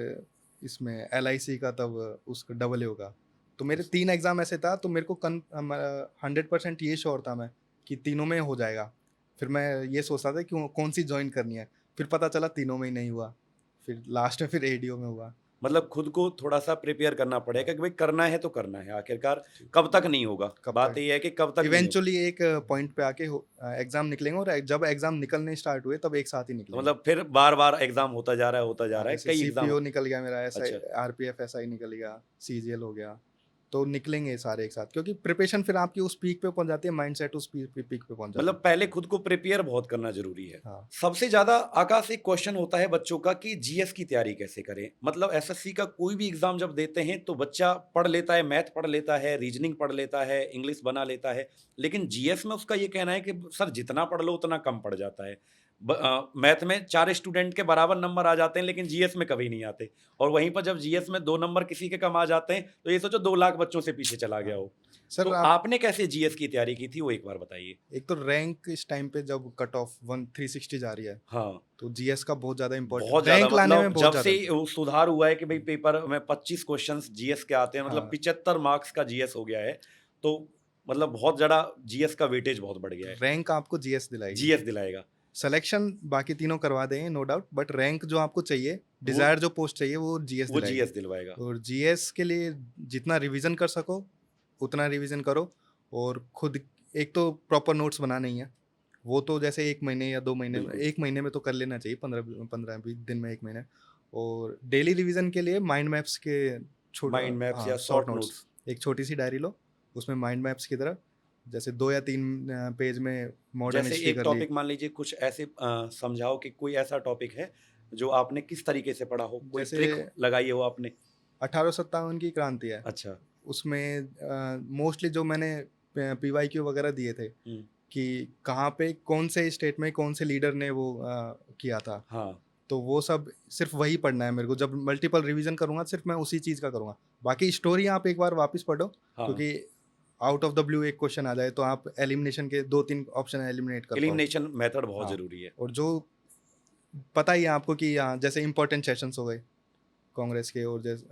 इसमें एलआईसी का तब उसका डबल होगा। तो मेरे 3 एग्ज़ाम ऐसे था, तो मेरे को 100% ये श्योर था मैं कि तीनों में हो जाएगा। फिर मैं ये सोचता था कि कौन-सी जॉइन करनी है। फिर पता चला तीनों में ही नहीं हुआ। फिर लास्ट में फिर एडीओ में हुआ। मतलब खुद को थोड़ा-सा प्रिपेयर करना पड़ेगा कि भाई करना है तो करना है, आखिरकार कब तक नहीं होगा? कब बात तक ये है कि कब तक नहीं होगा। इवेंचुअली एक पॉइंट पे आके एग्ज़ाम निकलेंगे, और जब एग्ज़ाम निकलने स्टार्ट हुए तब एक साथ ही तो निकलेंगे। मतलब फिर बार-बार एग्ज़ाम होता जा रहा है, होता जा हाँ, रहा है, जैसे कई एग्ज़ाम। सीपीओ निकल गया मेरा, एसआई अच्छा। आरपीएफ एसआई निकल गया, सीजीएल हो गया, तो निकलेंगे सारे एक साथ, क्योंकि प्रिपरेशन फिर आपकी उस पीक पे पहुंच जाती है, माइंडसेट उस पीक पे पहुंच जाता मतलब पहले खुद को प्रिपेयर बहुत करना ज़रूरी है। है। हाँ सबसे ज़्यादा आकाश एक क्वेश्चन होता है बच्चों का कि जीएस की तैयारी कैसे करें? मतलब एसएससी का कोई भी एग्ज़ाम जब देते हैं तो बच्चा पढ़ लेता है, मैथ पढ़ लेता है, रीजनिंग पढ़ लेता है, इंग्लिश बना लेता है, लेकिन जीएस में उसका ये कहना है कि सर जितना पढ़ लो उतना कम पड़ जाता है। मैथ में 4 स्टूडेंट के बराबर नंबर आ जाते हैं लेकिन जीएस में कभी नहीं आते, और वहीं पर जब जीएस में 2 नंबर किसी के कम आ जाते हैं तो ये सोचो 2 लाख बच्चों से पीछे चला गया हाँ हो। तो सर, आप आपने कैसे जीएस की तैयारी की थी वो एक बार बताइए? एक तो रैंक इस टाइम पे जब कट ऑफ 360 जा रही है, हाँ। तो जीएस का बहुत ज़्यादा बहुत इम्पोर्टेंट, ज़्यादा रैंक लाने में मतलब बहुत जब ज़्यादा से इम्पोर्टेंट। वो सुधार हुआ है कि भई पेपर में 25 क्वेश्चंस जीएस के आते हैं, मतलब हाँ, 75 मार्क्स का जीएस हो गया है। तो मतलब बहुत ज़्यादा जीएस का वेटेज बहुत बढ़ गया है। रैंक आपको जीएस दिलाएगी। जीएस दिलाएगा। सिलेक्शन बाकी तीनों करवा देंगे नो डाउट, बट रैंक जो आपको चाहिए, वो डिजायर जो पोस्ट चाहिए, वो जीएस वो दिलाएगी। जीएस दिलवाएगा। और जीएस के लिए जितना रिवीजन कर सको उतना रिवीजन करो, और खुद एक तो प्रॉपर नोट्स बनाना ही है। वो तो जैसे 1 महीने या 2 महीने में, बिल्कुल। 1 महीने में तो कर लेना चाहिए, 15-20 दिन में, 1 महीने। और डेली रिवीजन के लिए माइंड मैप्स के माइंड मैप्स या शॉर्ट शॉर्ट नोट्स, नोट्स। एक छोटी सी डायरी लो, उसमें माइंड मैप्स की तरह जैसे 2 या 3 पेज में मॉडर्न जैसे हिस्ट्री एक कर ली। टॉपिक मान लीजिए कुछ ऐसे समझाओ कि कोई ऐसा टॉपिक है जो आपने किस तरीके से पढ़ा हो? कोई जैसे ट्रिक लगाई हो आपने? 1857 की क्रांति है, अच्छा। उसमें मोस्टली जो मैंने पीवाईक्यू वगैरह दिए थे हुँ। कि कहाँ पे कौन से स्टेट में कौन से लीडर ने वो किया था, हाँ। तो वो सब सिर्फ वही पढ़ना है मेरे को। जब मल्टीपल रिवीजन करूँगा सिर्फ मैं उसी चीज़ का करूँगा। बाकी स्टोरी आप एक बार वापस पढ़ो, हाँ। क्योंकि आउट ऑफ द ब्लू एक क्वेश्चन आ जाए तो आप एलिमिनेशन के 2-3 ऑप्शन एलिमिनेट कर पाओ। एलिमिनेशन मेथड बहुत हाँ, ज़रूरी है। और जो पता ही है आपको कि जैसे इंपॉर्टेंट सेशंस हो गए कांग्रेस के, और जैसे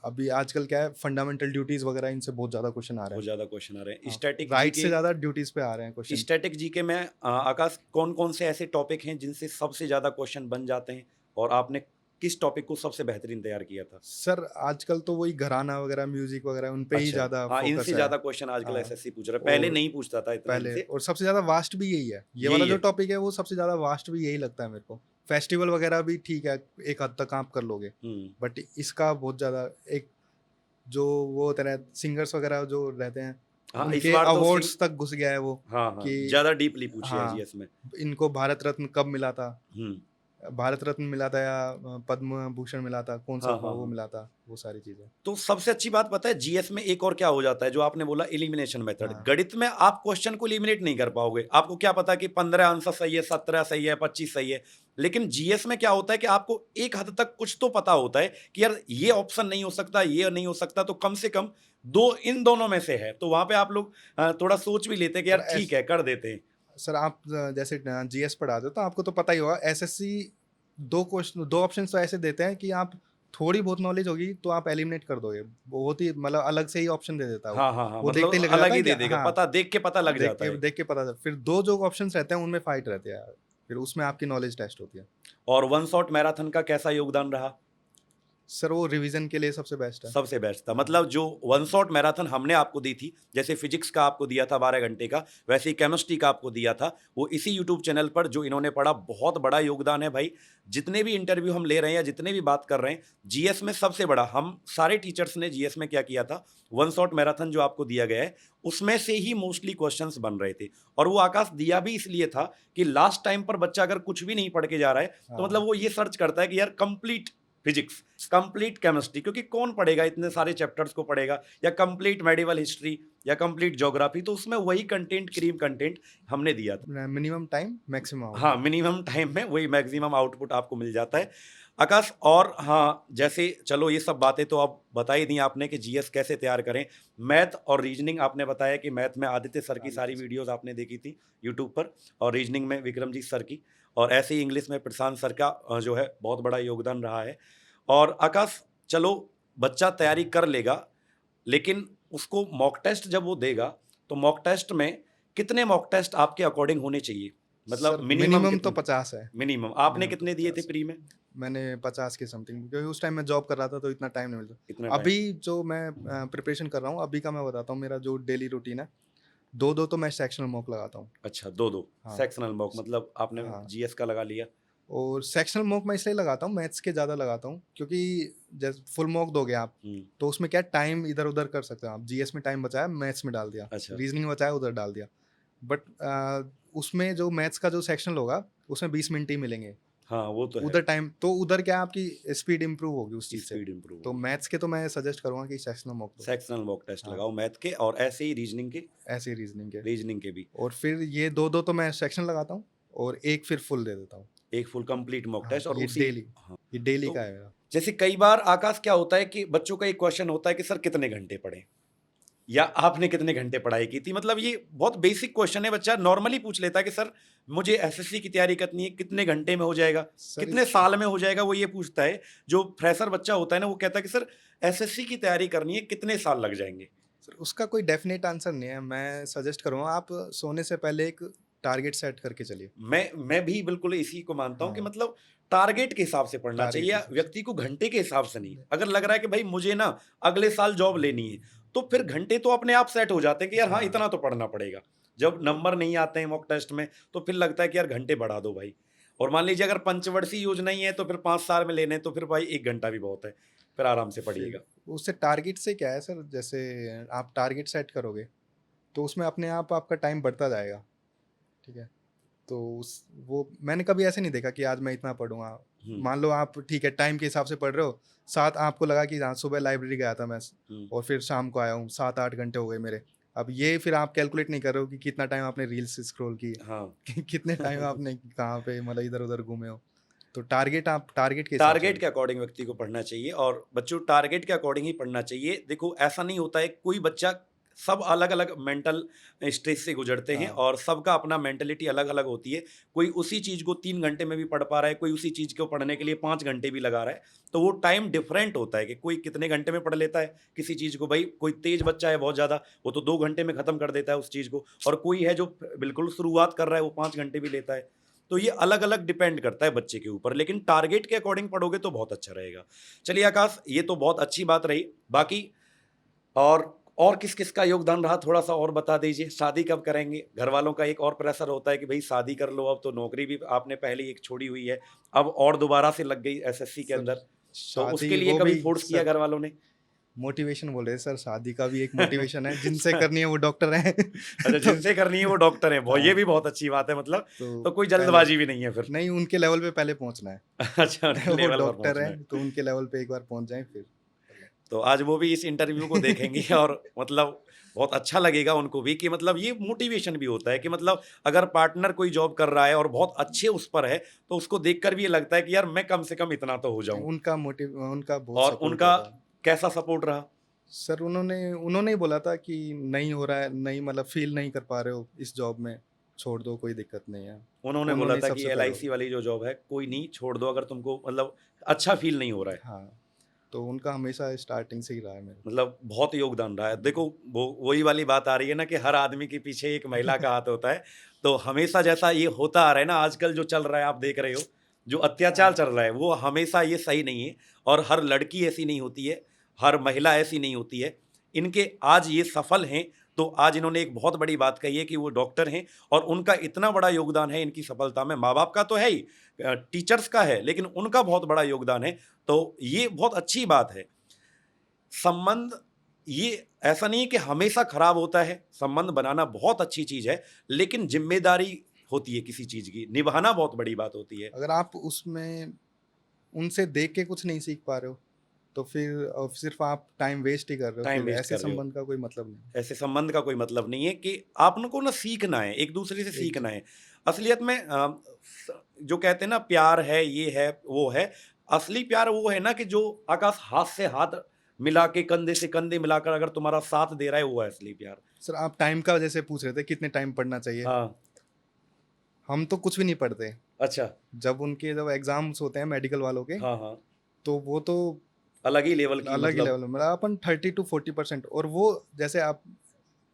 अभी आजकल क्या है, फंडामेंटल ड्यूटीज वगैरह, इनसे बहुत ज़्यादा क्वेश्चन आ रहे बहुत हैं। ज़्यादा क्वेश्चन आ रहे हैं। हाँ, स्टैटिक राइट जीके। से ज़्यादा ड्यूटीज पे आ रहे हैं क्वेश्चन। स्टैटिक जीके में आकाश कौन-कौन से ऐसे टॉपिक हैं जिनसे सबसे ज़्यादा क्वेश्चन बन जाते हैं, और आपने किस टॉपिक को सबसे बेहतरीन तैयार किया था? सर आजकल तो वही घराना वगैरह, म्यूजिक वगैरह, उन पे ही अच्छा। ज़्यादा हाँ, फोकस इनसे है। ज़्यादा क्वेश्चन आजकल हाँ, एसएससी पूछ रहा है। पहले और नहीं पूछता था इतना पहले, इनसे। और सबसे ज़्यादा वास्ट भी यही है, ये वाला यही जो है। टॉपिक है वो सबसे ज़्यादा वास्ट भी यही लगता है मेरे को। फेस्टिवल वगैरह भी ठीक है, एक हद तक आप कर लोगे, हुँ। बट इसका बहुत ज़्यादा एक जो वो होते हैं सिंगर्स वगैरह जो रहते हैं, हाँ, इस उनके बार तो अवार्ड्स तक घुस गया है वो, हाँ, हाँ, कि ज़्यादा डीपली पूछे है हाँ, जीएस में। इनको भारत रत्न कब मिला था, हुँ। भारत रत्न मिला था या पद्म भूषण मिला था, कौन सा हाँ, हाँ, वो हाँ। मिला था, वो सारी चीज़ें। तो सबसे अच्छी बात पता है जीएस में एक और क्या हो जाता है, जो आपने बोला एलिमिनेशन मेथड। हाँ, गणित में आप क्वेश्चन को एलिमिनेट नहीं कर पाओगे। आपको क्या पता कि 15 आंसर सही है, 17 सही है, 25 सही है। लेकिन जीएस में क्या होता है कि आपको एक हद तक कुछ तो पता होता है कि यार ये ऑप्शन नहीं हो सकता, ये नहीं हो सकता, तो कम से कम दो इन दोनों में से है। तो वहां पे आप लोग थोड़ा सोच भी लेते हैं कि और यार ठीक है, कर देते हैं। सर आप जैसे जीएस पढ़ाते हो तो आपको तो पता ही होगा, एसएससी 2 ऑप्शन तो ऐसे देते हैं कि आप थोड़ी बहुत नॉलेज होगी तो आप एलिमिनेट कर दोगे। बहुत ही मतलब अलग से ही ऑप्शन दे देता है हाँ, हाँ, हाँ, वो देखते ही मतलब लग जाता अलग है ही कि दे देगा। हाँ, पता देख के पता लग जाता है। देख के पता चल, फिर 2 जो ऑप्शंस रहते हैं उनमें फाइट रहती है, फिर उसमें आपकी नॉलेज टेस्ट होती है। और वन शॉट मैराथन का कैसा योगदान रहा? सर वो रिवीजन के लिए सबसे बेस्ट है। सबसे बेस्ट था। मतलब जो वन शॉट मैराथन हमने आपको दी थी, जैसे फिजिक्स का आपको दिया था 12 घंटे का, वैसे ही केमिस्ट्री का आपको दिया था, वो इसी यूट्यूब चैनल पर जो इन्होंने पढ़ा, बहुत बड़ा योगदान है भाई। जितने भी इंटरव्यू हम ले रहे हैं या जितने भी बात कर रहे हैं, जीएस में सबसे बड़ा, हम सारे टीचर्स ने जीएस में क्या किया था, वन शॉट मैराथन जो आपको दिया गया है उसमें से ही मोस्टली क्वेश्चंस बन रहे थे। और वो आकाश दिया भी इसलिए था कि लास्ट टाइम पर बच्चा अगर कुछ भी नहीं पढ़ के जा रहा है तो हाँ। मतलब वो ये सर्च करता है कि यार कंप्लीट फिजिक्स, कंप्लीट केमिस्ट्री, क्योंकि कौन पढ़ेगा इतने सारे चैप्टर्स को पढ़ेगा, या कंप्लीट मेडिवल हिस्ट्री या कंप्लीट ज्योग्राफी, तो उसमें वही कंटेंट, क्रीम कंटेंट हमने दिया था। Minimum time maximum. हाँ, मिनिमम टाइम में वही मैक्सिमम आउटपुट आपको मिल जाता है आकाश। और हाँ, जैसे चलो ये सब बातें तो अब बता ही दी आपने कि जीएस कैसे तैयार करें। मैथ और रीजनिंग आपने बताया कि मैथ में आदित्य सर की सारी वीडियोस आपने देखी थी यूट्यूब पर, और रीजनिंग में विक्रमजीत सर की, और ऐसे ही इंग्लिश में प्रशांत सर का जो है बहुत बड़ा योगदान रहा है। और आकाश चलो बच्चा तैयारी कर लेगा, लेकिन उसको मॉक टेस्ट जब वो देगा तो मॉक टेस्ट में कितने मॉक टेस्ट आपके अकॉर्डिंग होने चाहिए? मतलब मिनिमम तो 50 है। मिनिमम आपने minimum कितने तो दिए थे 50 प्री में? मैंने 50 के समथिंग, क्योंकि उस टाइम मैं जॉब कर रहा था तो इतना टाइम नहीं मिलता। इतना अभी जो मैं प्रिपरेशन कर रहा हूँ अभी का मैं बताता हूँ, मेरा जो डेली रूटीन है, 2-2 तो मैं सेक्शनल मॉक लगाता हूँ। अच्छा, 2-2 हाँ। सेक्शनल मॉक, मतलब आपने हाँ। जीएस का लगा लिया। और सेक्शनल मॉक मैं इसलिए लगाता हूँ, मैथ्स के ज़्यादा लगाता हूँ, क्योंकि जैसे फुल मॉक दोगे आप तो उसमें क्या टाइम इधर उधर कर सकते हो आप। जीएस में टाइम बचाया, मैथ्स में डाल दिया। अच्छा। रीजनिंग में बचाया, उधर डाल दिया। बट उसमें जो मैथ्स का जो सेक्शनल होगा उसमें 20 मिनट ही मिलेंगे। हाँ, वो तो है। उधर टाइम तो उधर क्या आपकी स्पीड इंप्रूव होगी उस चीज़ से। स्पीड इंप्रूव तो मैथ्स के तो मैं सजेस्ट करूँगा कि सेक्शनल मॉक दो। सेक्शनल मॉक टेस्ट हाँ। लगाओ मैथ के, और ऐसे ही रीजनिंग के, ऐसे ही रीजनिंग के। भी। और फिर ये 2-2 तो मैं सेक्शन लगाता हूँ और एक फिर फुल दे देता हूँ। एक फुल कंप्लीट मॉक हाँ, टेस्ट, और ये उसी डेली, हाँ। ये डेली तो का है मेरा। जैसे कई बार आकाश क्या होता है कि बच्चों का एक क्वेश्चन होता है कि सर कितने घंटे पढ़े, या आपने कितने घंटे पढ़ाई की थी। मतलब ये बहुत बेसिक क्वेश्चन है, बच्चा नॉर्मली पूछ लेता है कि सर मुझे एसएससी की तैयारी करनी है, कितने घंटे में हो जाएगा, सर कितने साल में हो जाएगा, वो ये पूछता है। जो फ्रेशर बच्चा होता है ना, वो कहता है कि सर एसएससी की तैयारी करनी है, कितने साल लग जाएंगे? सर उसका कोई डेफिनेट आंसर नहीं है। मैं सजेस्ट करूँगा आप सोने से पहले एक टारगेट सेट करके चलिए। मैं भी बिल्कुल इसी को मानता हूँ कि हाँ। मतलब टारगेट के हिसाब से पढ़ना टारगेट चाहिए, के या हिसाब से। व्यक्ति को घंटे के हिसाब से नहीं। अगर लग रहा है कि भाई मुझे ना अगले साल जॉब लेनी है, तो फिर घंटे तो अपने आप सेट हो जाते हैं कि यार हाँ, हाँ। इतना तो पढ़ना पड़ेगा। जब नंबर नहीं आते हैं मॉक टेस्ट में तो फिर लगता है कि यार घंटे बढ़ा दो भाई। और मान लीजिए अगर पंचवर्षीय योजना ही है तो फिर 5 साल में लेने हैं, तो फिर भाई 1 घंटा भी बहुत है, फिर आराम से पढ़िएगा। फिर उससे टारगेट से क्या है सर, जैसे आप टारगेट सेट करोगे तो उसमें अपने आप आपका टाइम बढ़ता जाएगा। ठीक है, तो उस वो मैंने कभी ऐसे नहीं देखा कि आज मैं इतना पढ़ूंगा। हम्म, मान लो आप ठीक है टाइम के हिसाब से पढ़ रहे हो, 7 आपको लगा कि हाँ सुबह लाइब्रेरी गया था मैं और फिर शाम को आया हूँ, 7-8 घंटे हो गए मेरे। अब ये फिर आप कैलकुलेट नहीं कर रहे हो कि कितना टाइम आपने रील्स स्क्रॉल की, हाँ। कितने टाइम आपने कहाँ पे मतलब इधर उधर घूमे हो। तो टारगेट आप टारगेट के हिसाब से टारगेट के अकॉर्डिंग व्यक्ति को पढ़ना चाहिए, और बच्चों टारगेट के अकॉर्डिंग ही पढ़ना चाहिए। देखो ऐसा नहीं होता है, कोई बच्चा, सब अलग अलग मेंटल स्टेज से गुजरते हैं, हाँ। और सबका अपना मेंटलिटी अलग अलग होती है। कोई उसी चीज़ को 3 घंटे में भी पढ़ पा रहा है, कोई उसी चीज़ को पढ़ने के लिए 5 घंटे भी लगा रहा है। तो वो टाइम डिफरेंट होता है कि कोई कितने घंटे में पढ़ लेता है किसी चीज़ को। भाई कोई तेज बच्चा है बहुत ज़्यादा, वो तो 2 घंटे में ख़त्म कर देता है उस चीज़ को, और कोई है जो बिल्कुल शुरुआत कर रहा है, वो 5 घंटे भी लेता है। तो ये अलग अलग डिपेंड करता है बच्चे के ऊपर, लेकिन टारगेट के अकॉर्डिंग पढ़ोगे तो बहुत अच्छा रहेगा। चलिए आकाश, ये तो बहुत अच्छी बात रही। बाकी और किस किस का योगदान रहा, थोड़ा सा और बता दीजिए। शादी कब करेंगे? घर वालों का एक और प्रेशर होता है कि भाई शादी कर लो, अब तो नौकरी भी आपने पहले एक छोड़ी हुई है, अब और दोबारा से लग गई एसएससी के सर, अंदर, तो शादी उसके लिए वो कभी भी फोर्स किया सर घर वालों ने? मोटिवेशन बोल रहे हैं सर, शादी का भी एक मोटिवेशन है। जिनसे करनी है वो डॉक्टर हैं। अच्छा, तो जिनसे करनी है वो डॉक्टर है, ये हाँ, भी बहुत अच्छी बात है। मतलब तो तो कोई पहले जल्दबाजी भी नहीं है फिर। नहीं, उनके लेवल पे पहले पहुंचना है। अच्छा, उनके वो लेवल पर डॉक्टर पहुंचना है है। तो उनके लेवल पे एक बार पहुंच जाएं फिर। तो आज वो भी इस इंटरव्यू को देखेंगी और मतलब बहुत अच्छा लगेगा उनको भी कि मतलब ये मोटिवेशन भी होता है कि मतलब अगर पार्टनर कोई जॉब कर रहा है और बहुत अच्छे उस पर है, तो उसको देखकर भी ये लगता है कि यार मैं कम से कम इतना तो हो जाऊं। उनका बहुत और सपोर्ट उनका रहा। कैसा सपोर्ट रहा? सर उन्होंने ही बोला था कि नहीं हो रहा है, नहीं मतलब फील नहीं कर पा रहे हो इस जॉब में, छोड़ दो, कोई दिक्कत नहीं है। उन्होंने बोला उन्होंने था कि सबसे पहले एलआईसी वाली जो जॉब है कोई नहीं, छोड़ दो अगर तुमको मतलब अच्छा फील नहीं हो रहा है। हाँ, तो उनका हमेशा स्टार्टिंग से ही रहा है मेरे। मतलब बहुत योगदान रहा है। देखो वो वही वाली बात आ रही है ना कि हर आदमी के पीछे एक महिला का हाथ होता है। तो हमेशा जैसा ये होता आ रहा है ना, आजकल जो चल रहा है आप देख रहे हो, जो अत्याचार चल रहा है वो हमेशा ये सही नहीं है, और हर लड़की ऐसी नहीं होती है, हर महिला ऐसी नहीं होती है। इनके आज ये सफल हैं, तो आज इन्होंने एक बहुत बड़ी बात कही है कि वो डॉक्टर हैं, और उनका इतना बड़ा योगदान है इनकी सफलता में। माँ बाप का तो है ही, टीचर्स का है, लेकिन उनका बहुत बड़ा योगदान है। तो ये बहुत अच्छी बात है। संबंध, ये ऐसा नहीं है कि हमेशा खराब होता है, संबंध बनाना बहुत अच्छी चीज़ है, लेकिन जिम्मेदारी होती है किसी चीज़ की, निभाना बहुत बड़ी बात होती है। अगर आप उसमें उनसे देख के कुछ नहीं सीख पा रहे हो, तो फिर सिर्फ आप टाइम वेस्ट ही कर रहे हो। टाइम फिर वेस्ट ऐसे कर रहे हो। संबंध का कोई मतलब नहीं। ऐसे संबंध का कोई मतलब नहीं है कि आपको ना सीखना है, एक दूसरे से सीखना है। असलियत में जो कहते हैं ना प्यार है, ये है, वो है। असली प्यार वो है ना कि जो आकाश हाथ से हाथ मिला के, कंधे से कंधे मिलाकर अगर तुम्हारा साथ दे रहा है, वो है असली प्यार। सर, आप टाइम का जैसे पूछ रहे थे कितने टाइम पढ़ना चाहिए, हाँ। हम तो कुछ भी नहीं पढ़ते। अच्छा। जब एग्जाम्स होते हैं मेडिकल वालों के, हाँ हाँ। तो वो तो अलग ही लेवल की, अलग ही मतलब। लेवल में, मतलब अपन 30 to 40%। और वो जैसे आप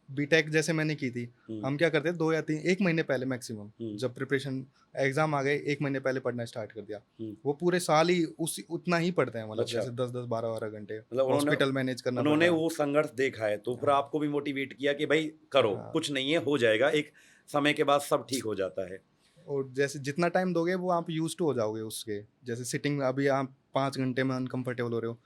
बीटेक जैसे मैंने की थी, हम्म, हम क्या करते हैं 2 या 3 1 महीने पहले मैक्सिमम, हम्म, जब प्रिपरेशन एग्जाम आ गए 1 महीने पहले पढ़ना स्टार्ट कर दिया। हम्म। वो पूरे साल ही उतना ही पढ़ते हैं, मतलब अच्छा। जैसे 10 10 12 12 घंटे मतलब उन्होंने हॉस्पिटल मैनेज करना पड़ उन्होंने रहा है। वो संघर्ष देखा है, तो फिर हाँ, आपको भी मोटिवेट किया कि भाई करो, हाँ। कुछ नहीं है, हो जाएगा, एक समय के बाद सब ठीक हो जाता है। और जैसे जितना टाइम दोगे वो आप यूज टू हो जाओगे उसके। जैसे सिटिंग, अभी आप 5 घंटे में अनकंफर्टेबल हो रहे हो,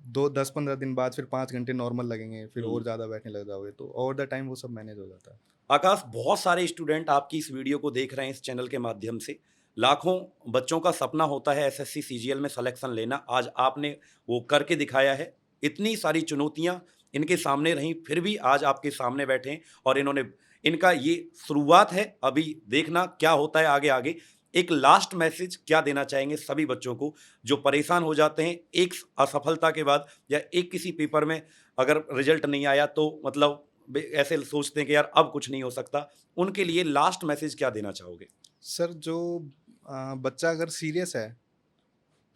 2 10 15 दिन बाद फिर 5 घंटे नॉर्मल लगेंगे, फिर और ज़्यादा बैठने लग जाओगे, तो ओवर द टाइम वो सब मैनेज हो जाता है। आकाश, बहुत सारे स्टूडेंट आपकी इस वीडियो को देख रहे हैं इस चैनल के माध्यम से। लाखों बच्चों का सपना होता है एसएससी सीजीएल में सिलेक्शन लेना, आज आपने वो करके दिखाया है। इतनी सारी चुनौतियां इनके सामने रहीं, फिर भी आज आपके सामने बैठे हैं, और इन्होंने, इनका ये शुरुआत है, अभी देखना क्या होता है आगे आगे। एक लास्ट मैसेज क्या देना चाहेंगे सभी बच्चों को जो परेशान हो जाते हैं एक असफलता के बाद, या एक किसी पेपर में अगर रिजल्ट नहीं आया तो मतलब ऐसे सोचते हैं कि यार अब कुछ नहीं हो सकता, उनके लिए लास्ट मैसेज क्या देना चाहोगे? सर, जो बच्चा अगर सीरियस है,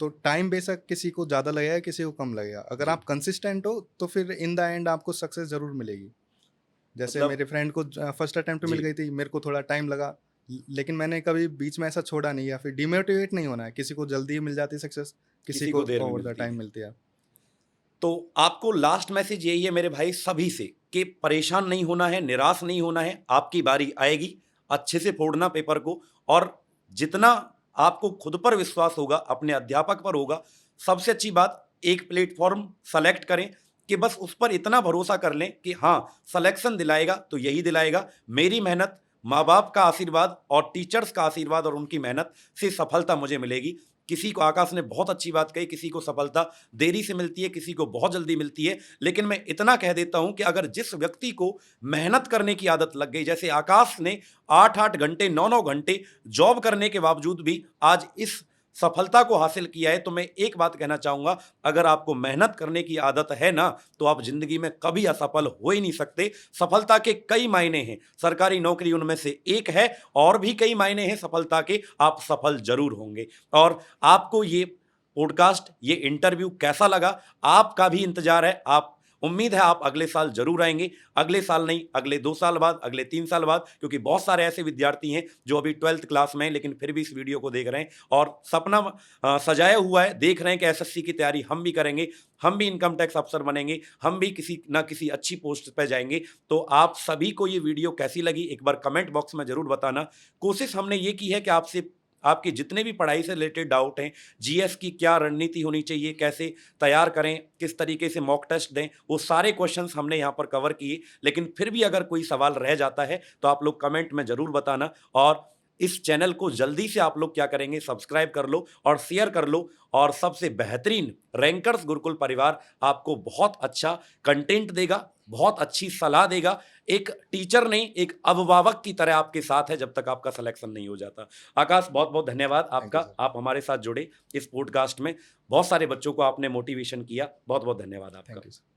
तो टाइम बेशक किसी को ज़्यादा लगेगा, किसी को कम लगेगा। अगर जी। आप कंसिस्टेंट हो तो फिर इन द एंड आपको सक्सेस ज़रूर मिलेगी। जैसे मतलब। मेरे फ्रेंड को फर्स्ट अटेम्प्ट मिल जी। गई थी, मेरे को थोड़ा टाइम लगा, लेकिन मैंने कभी बीच में ऐसा छोड़ा नहीं, या फिर डिमोटिवेट नहीं होना है। किसी को जल्दी मिल जाती है सक्सेस, किसी किसी को को देर में ओवर द मिलती टाइम है। मिलती है। तो आपको लास्ट मैसेज यही है मेरे भाई सभी से कि परेशान नहीं होना है, निराश नहीं होना है, आपकी बारी आएगी। अच्छे से फोड़ना पेपर को, और जितना आपको खुद पर विश्वास होगा, अपने अध्यापक पर होगा, सबसे अच्छी बात, एक प्लेटफॉर्म सेलेक्ट करें कि बस उस पर इतना भरोसा कर लें कि हाँ, सिलेक्शन दिलाएगा तो यही दिलाएगा। मेरी मेहनत, माँ बाप का आशीर्वाद और टीचर्स का आशीर्वाद और उनकी मेहनत से सफलता मुझे मिलेगी। किसी को, आकाश ने बहुत अच्छी बात कही, किसी को सफलता देरी से मिलती है, किसी को बहुत जल्दी मिलती है, लेकिन मैं इतना कह देता हूं कि अगर जिस व्यक्ति को मेहनत करने की आदत लग गई, जैसे आकाश ने 8 8 घंटे 9 9 घंटे जॉब करने के बावजूद भी आज इस सफलता को हासिल किया है, तो मैं एक बात कहना चाहूंगा, अगर आपको मेहनत करने की आदत है ना, तो आप जिंदगी में कभी असफल हो ही नहीं सकते। सफलता के कई मायने हैं, सरकारी नौकरी उनमें से एक है, और भी कई मायने हैं सफलता के, आप सफल जरूर होंगे। और आपको ये पॉडकास्ट, ये इंटरव्यू कैसा लगा, आपका भी इंतजार है। आप, उम्मीद है आप अगले साल जरूर आएंगे, अगले साल नहीं, अगले 2 साल बाद, अगले 3 साल बाद, क्योंकि बहुत सारे ऐसे विद्यार्थी हैं जो अभी 12th क्लास में हैं लेकिन फिर भी इस वीडियो को देख रहे हैं और सपना सजाया हुआ है, देख रहे हैं कि एसएससी की तैयारी हम भी करेंगे, हम भी इनकम टैक्स अफसर बनेंगे, हम भी किसी ना किसी अच्छी पोस्ट पर जाएंगे। तो आप सभी को ये वीडियो कैसी लगी एक बार कमेंट बॉक्स में जरूर बताना। कोशिश हमने ये की है कि आपसे, आपके जितने भी पढ़ाई से रिलेटेड डाउट हैं, जीएस की क्या रणनीति होनी चाहिए, कैसे तैयार करें, किस तरीके से मॉक टेस्ट दें, वो सारे क्वेश्चंस हमने यहाँ पर कवर किए। लेकिन फिर भी अगर कोई सवाल रह जाता है तो आप लोग कमेंट में ज़रूर बताना, और इस चैनल को जल्दी से आप लोग क्या करेंगे, सब्सक्राइब कर लो और शेयर कर लो। और सबसे बेहतरीन रैंकर्स गुरुकुल परिवार आपको बहुत अच्छा कंटेंट देगा, बहुत अच्छी सलाह देगा, एक टीचर नहीं, एक अभिभावक की तरह आपके साथ है जब तक आपका सिलेक्शन नहीं हो जाता। आकाश, बहुत बहुत धन्यवाद थैंक यू आपका, सर। आप हमारे साथ जुड़े इस पॉडकास्ट में, बहुत सारे बच्चों को आपने मोटिवेशन किया, बहुत बहुत धन्यवाद आपका। Thank you sir.